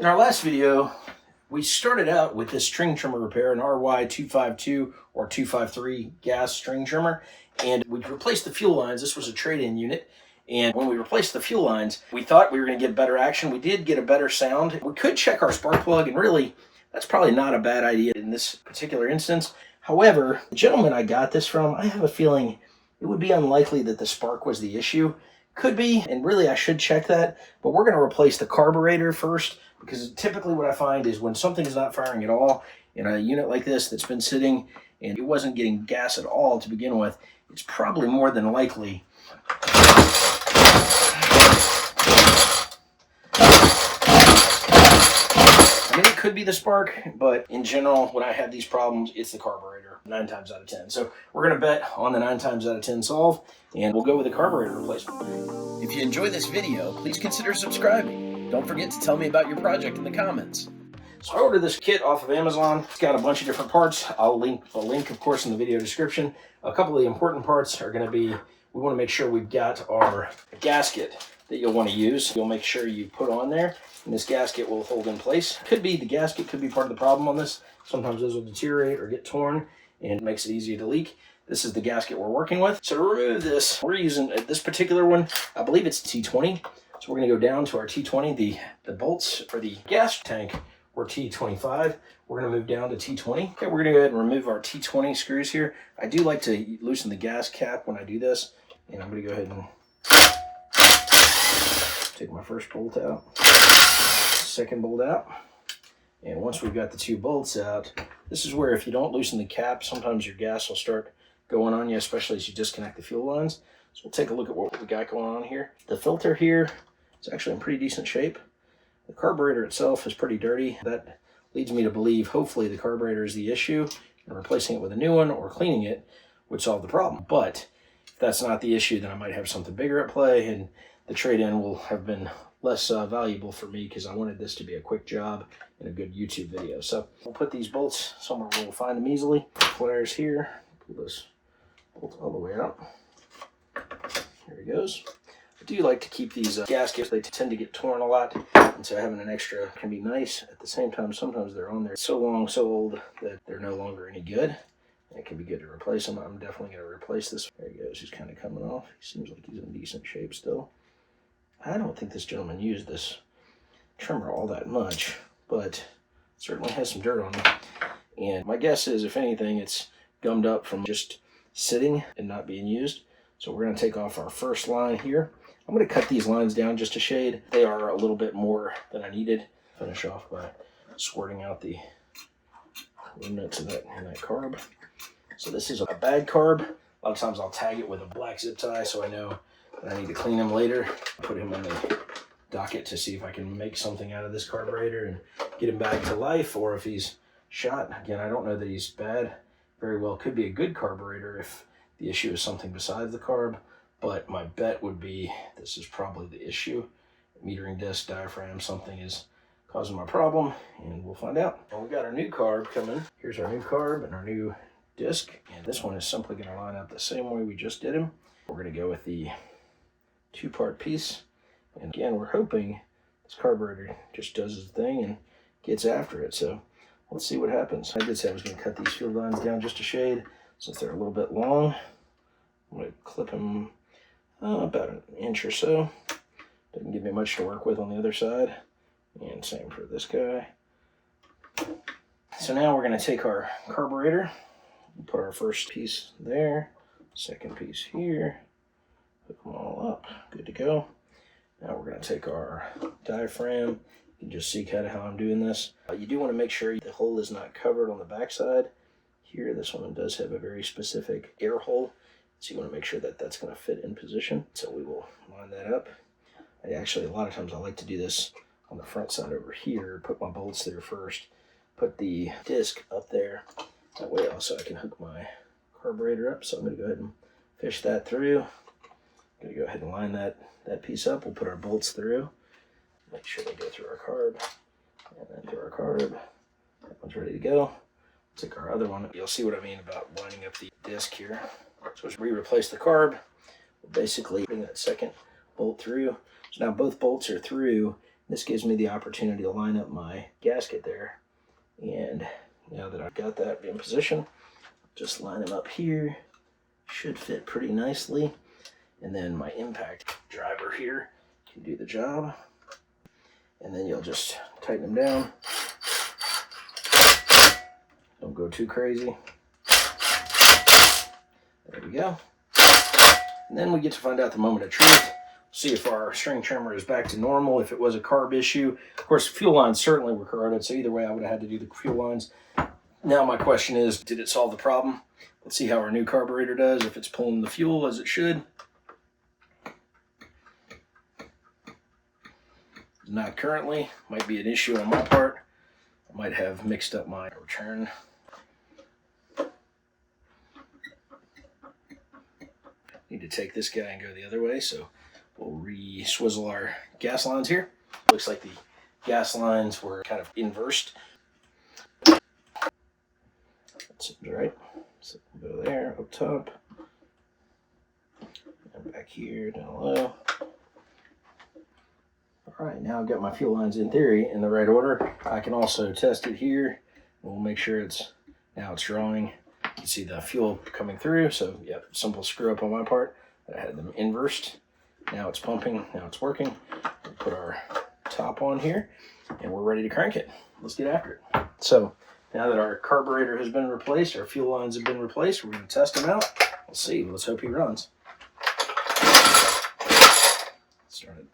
In our last video, we started out with this string trimmer repair, an RY252 or 253 gas string trimmer, and we replaced the fuel lines. This was a trade-in unit, and when we replaced the fuel lines, we thought we were going to get better action. We did get a better sound. We could check our spark plug, and really, that's probably not a bad idea in this particular instance. However, the gentleman I got this from, I have a feeling it would be unlikely that the spark was the issue. Could be, and really I should check that, but we're going to replace the carburetor first, because typically what I find is when something is not firing at all in a unit like this that's been sitting and it wasn't getting gas at all to begin with, it's probably more than likely it could be the spark, but in general, when I have these problems, it's the carburetor 9 times out of 10. So we're going to bet on the 9 times out of 10 solve, and we'll go with the carburetor replacement. If you enjoyed this video, please consider subscribing. Don't forget to tell me about your project in the comments. So I ordered this kit off of Amazon. It's got a bunch of different parts. I'll link a link, of course, in the video description. A couple of the important parts are going to be, we want to make sure we've got our gasket that you'll want to use. You'll make sure you put on there, and this gasket will hold in place. Could be the gasket, could be part of the problem on this. Sometimes those will deteriorate or get torn, and it makes it easier to leak. This is the gasket we're working with. So to remove this, we're using this particular one. I believe it's T20. So we're going to go down to our T20. The bolts for the gas tank were T25. We're going to move down to T20. Okay, we're going to go ahead and remove our T20 screws here. I do like to loosen the gas cap when I do this, and I'm going to go ahead and take my first bolt out, second bolt out, and once we've got the 2 bolts out, this is where if you don't loosen the cap, sometimes your gas will start going on you, especially as you disconnect the fuel lines. So we'll take a look at what we got going on here. The filter here is actually in pretty decent shape. The carburetor itself is pretty dirty. That leads me to believe hopefully the carburetor is the issue, and replacing it with a new one or cleaning it would solve the problem. But if that's not the issue, then I might have something bigger at play, and the trade-in will have been less valuable for me because I wanted this to be a quick job and a good YouTube video. So we'll put these bolts somewhere where we'll find them easily. Pliers here, pull this bolt all the way out. Here it goes. I do like to keep these gaskets. They tend to get torn a lot, and so having an extra can be nice. At the same time, sometimes they're on there so long, so old that they're no longer any good. It can be good to replace them. I'm definitely going to replace this. There he goes. He's kind of coming off. He seems like he's in decent shape still. I don't think this gentleman used this trimmer all that much, but certainly has some dirt on it. And my guess is, if anything, it's gummed up from just sitting and not being used. So we're going to take off our first line here. I'm going to cut these lines down just a shade. They are a little bit more than I needed. Finish off by squirting out the remnants of that carb. So this is a bad carb. A lot of times I'll tag it with a black zip tie so I know that I need to clean him later. Put him on the docket to see if I can make something out of this carburetor and get him back to life, or if he's shot. Again, I don't know that he's bad. Very well could be a good carburetor if the issue is something besides the carb, but my bet would be this is probably the issue. Metering disc, diaphragm, something is causing my problem, and we'll find out. Well, we got our new carb coming. Here's our new carb and our new disc, and this one is simply going to line up the same way we just did him. We're going to go with the 2-part piece, and again, we're hoping this carburetor just does its thing and gets after it. So let's see what happens. I did say I was going to cut these fuel lines down just a shade since they're a little bit long. I'm going to clip them about an inch or so. Doesn't give me much to work with on the other side. And same for this guy. So now we're going to take our carburetor, put our first piece there, second piece here, hook them all up, good to go. Now we're going to take our diaphragm. You can just see kind of how I'm doing this. You do want to make sure the hole is not covered on the back side. Here, this one does have a very specific air hole, so you want to make sure that that's going to fit in position. So we will line that up. A lot of times I like to do this on the front side over here, put my bolts there first, put the disc up there. That way also I can hook my carburetor up. So I'm going to go ahead and fish that through. I'm going to go ahead and line that piece up. We'll put our bolts through. Make sure they go through our carb, and then through our carb. That one's ready to go. Take our other one. You'll see what I mean about lining up the disc here. So as we replace the carb, we'll basically bring that second bolt through. So now both bolts are through, This gives me the opportunity to line up my gasket there. And now that I've got that in position, just line them up here. Should fit pretty nicely. And then my impact driver here can do the job. And then you'll just tighten them down. Don't go too crazy. There we go. And then we get to find out the moment of truth. See if our string trimmer is back to normal, if it was a carb issue. Of course, fuel lines certainly were corroded, so either way I would have had to do the fuel lines. Now my question is, did it solve the problem? Let's see how our new carburetor does, if it's pulling the fuel as it should. Not currently. Might be an issue on my part. I might have mixed up my return. Need to take this guy and go the other way, so we'll re-swizzle our gas lines here. Looks like the gas lines were kind of inversed. That seems right. So we'll go there, up top, and back here, down low. All right, now I've got my fuel lines in theory in the right order. I can also test it here. We'll make sure it's drawing. You can see the fuel coming through. So yeah, simple screw up on my part. I had them inversed. Now it's pumping, now it's working. We'll put our top on here and we're ready to crank it. Let's get after it. So now that our carburetor has been replaced, our fuel lines have been replaced, we're gonna test them out. We'll see, let's hope he runs. Start it.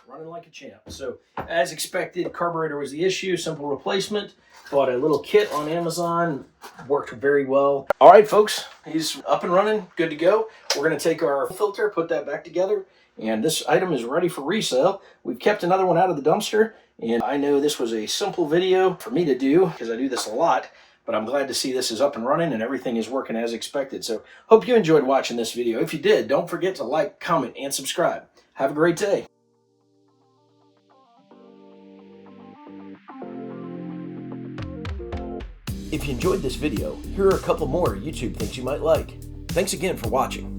Running like a champ. So as expected, carburetor was the issue, simple replacement. Bought a little kit on Amazon, worked very well. All right, folks, he's up and running, good to go. We're gonna take our filter, put that back together, and this item is ready for resale. We've kept another one out of the dumpster, and I know this was a simple video for me to do because I do this a lot, but I'm glad to see this is up and running and everything is working as expected. So hope you enjoyed watching this video. If you did, don't forget to like, comment, and subscribe. Have a great day. If you enjoyed this video, here are a couple more YouTube things you might like. Thanks again for watching.